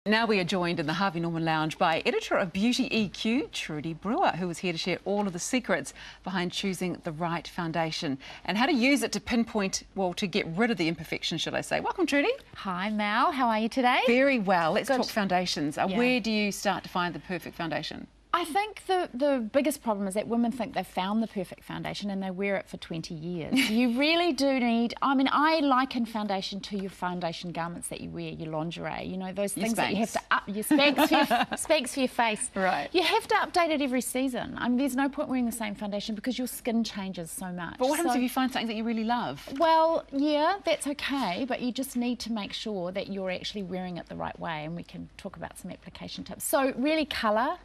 Now we are joined in the Harvey Norman Lounge by editor of Beauty EQ, Trudi Brewer, who is here to share all of the secrets behind choosing the right foundation and how to use it to pinpoint, well, to get rid of the imperfections, should I say. Welcome, Trudi. Hi, Mel. How are you today? Very well. Let's talk foundations. Yeah. Where do you start to find the perfect foundation? I think the biggest problem is that women think they've found the perfect foundation and they wear it for 20 years. You really do need, I liken foundation to your foundation garments that you wear, your lingerie, you know, those things that you have to up, your Spanx for your face. Right. You have to update it every season. I mean, there's no point wearing the same foundation because your skin changes so much. But what happens if you find something that you really love? Well, yeah, that's okay, but you just need to make sure that you're actually wearing it the right way, and we can talk about some application tips. So really colour.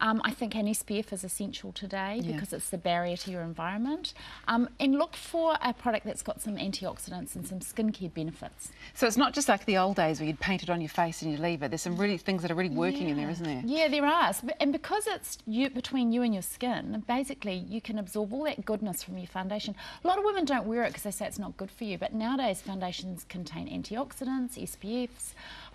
I think an SPF is essential today because it's the barrier to your environment. And look for a product that's got some antioxidants and some skincare benefits. So it's not just like the old days where you'd paint it on your face and you leave it. There's some really things that are really working in there, isn't there? Yeah, there are. And because it's between you and your skin, basically you can absorb all that goodness from your foundation. A lot of women don't wear it because they say it's not good for you, but nowadays foundations contain antioxidants, SPFs,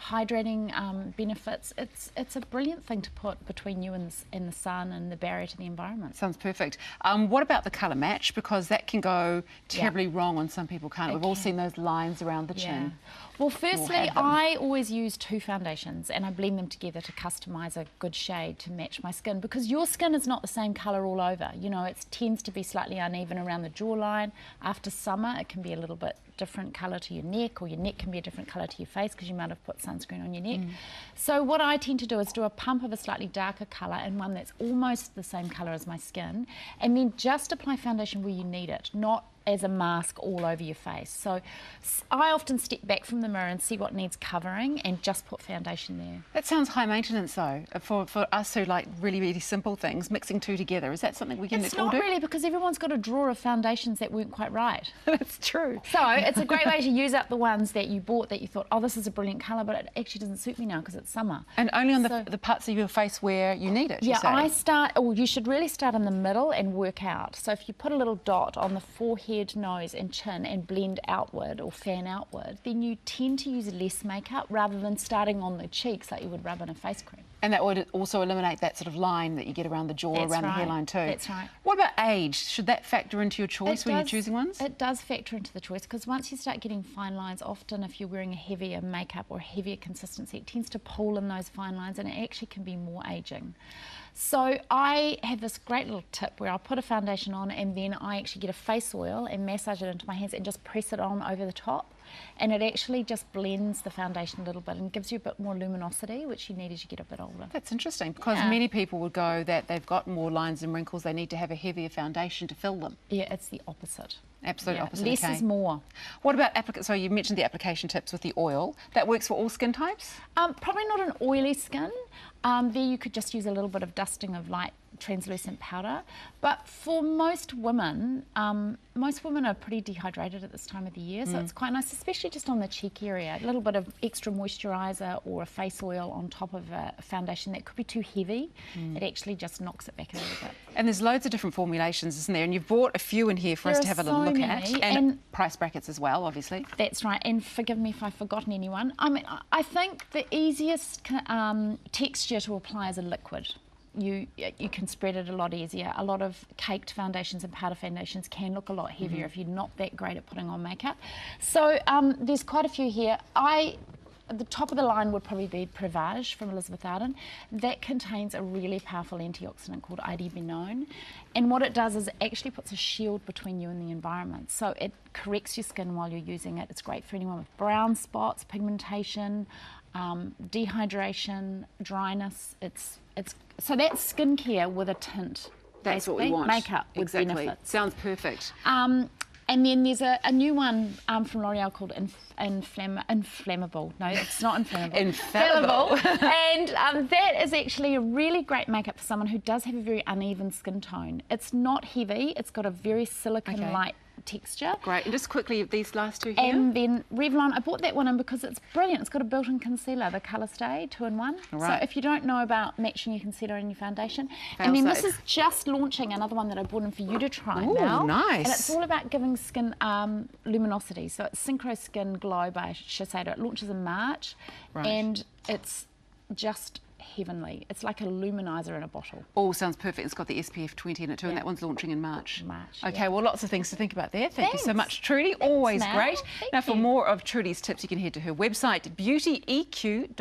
hydrating benefits. It's a brilliant thing to put between you and the sun and the barrier to the environment. Sounds perfect. What about the colour match? Because that can go terribly wrong on some people, can't it? We've all seen those lines around the chin. Well, firstly, I always use two foundations and I blend them together to customise a good shade to match my skin, because your skin is not the same colour all over. You know, it tends to be slightly uneven around the jawline. After summer, it can be a little bit different colour to your neck, or your neck can be a different colour to your face because you might have put sunscreen on your neck. So what I tend to do is do a pump of a slightly darker colour and one that's almost the same colour as my skin, and then just apply foundation where you need it, not as a mask all over your face. So I often step back from the mirror and see what needs covering and just put foundation there. That sounds high maintenance though, for us who like really, really simple things. Mixing two together, is that something we can all do? It's not really, because everyone's got a drawer of foundations that weren't quite right. That's true. So it's a great way to use up the ones that you bought that you thought, oh, this is a brilliant colour, but it actually doesn't suit me now because it's summer. And only on the parts of your face where you need it, you say? You should really start in the middle and work out. So if you put a little dot on the forehead, nose and chin and blend outward or fan outward, then you tend to use less makeup rather than starting on the cheeks like you would rub in a face cream. And that would also eliminate that sort of line that you get around the jaw, around the hairline too. That's right. What about age? Should that factor into your choice when you're choosing ones? It does factor into the choice, because once you start getting fine lines, often if you're wearing a heavier makeup or a heavier consistency, it tends to pull in those fine lines and it actually can be more aging. So I have this great little tip where I'll put a foundation on and then I actually get a face oil and massage it into my hands and just press it on over the top. And it actually just blends the foundation a little bit and gives you a bit more luminosity, which you need as you get a bit older. That's interesting, because many people would go that they've got more lines and wrinkles, they need to have a heavier foundation to fill them. Yeah, it's the opposite. Absolute opposite. Less is more. What about so you mentioned the application tips with the oil. That works for all skin types? Probably not an oily skin. There you could just use a little bit of dusting of light translucent powder. But for most women are pretty dehydrated at this time of the year, so it's quite nice, especially just on the cheek area. A little bit of extra moisturiser or a face oil on top of a foundation that could be too heavy. It actually just knocks it back a little bit. And there's loads of different formulations, isn't there? And you've brought a few in here for us to have a little look at. And price brackets as well, obviously. That's right, and forgive me if I've forgotten anyone. I mean, I think the easiest texture to apply is a liquid. You can spread it a lot easier. A lot of caked foundations and powder foundations can look a lot heavier if you're not that great at putting on makeup. So there's quite a few here. The top of the line would probably be Privage from Elizabeth Arden. That contains a really powerful antioxidant called IDbenone. And what it does is it actually puts a shield between you and the environment. So it corrects your skin while you're using it. It's great for anyone with brown spots, pigmentation, dehydration, dryness. So that's skincare with a tint. That's what we want. Makeup with benefits. Sounds perfect. And then there's a new one from L'Oreal called Inflammable. No, it's not inflammable. Infallible. And that is actually a really great makeup for someone who does have a very uneven skin tone. It's not heavy. It's got a very silicone-like texture. Great. And just quickly, these last two here. And then Revlon, I bought that one in because it's brilliant. It's got a built-in concealer, the Colour Stay 2-in-1. Right. So if you don't know about matching your concealer and your foundation. And then this is just launching another one that I bought in for you to try, Mel. Oh, nice. And it's all about giving skin luminosity. So it's Synchro Skin Glow by Shiseido. It launches in March. Right. And it's just heavenly. It's like a luminizer in a bottle. All sounds perfect. It's got the SPF 20 in it too, and Yeah. that one's launching in March. Okay, Yeah. well, lots of things to think about there. Thank you so Thanks. much, Trudi. Always Mel. great. Thank Now, for you. more of Trudi's tips, you can head to her website, beautyeq.co.nz.